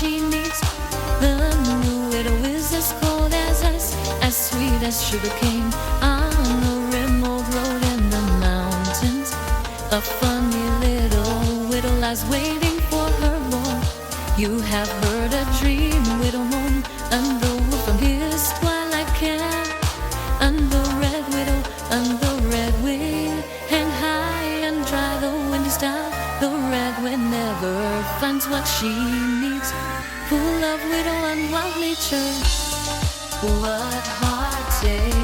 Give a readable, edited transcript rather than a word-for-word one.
she needs. The new widow is as cold as ice, as sweet as sugar cane on a remote road in the mountains. A funny little widow lies waiting for her boy. You have heard a dream widow moan, and the wolf from his twilight camp. And the red widow, hang high and dry. The wind is down, the red wind never finds what she needs. Full of widow and wild nature, what heartache.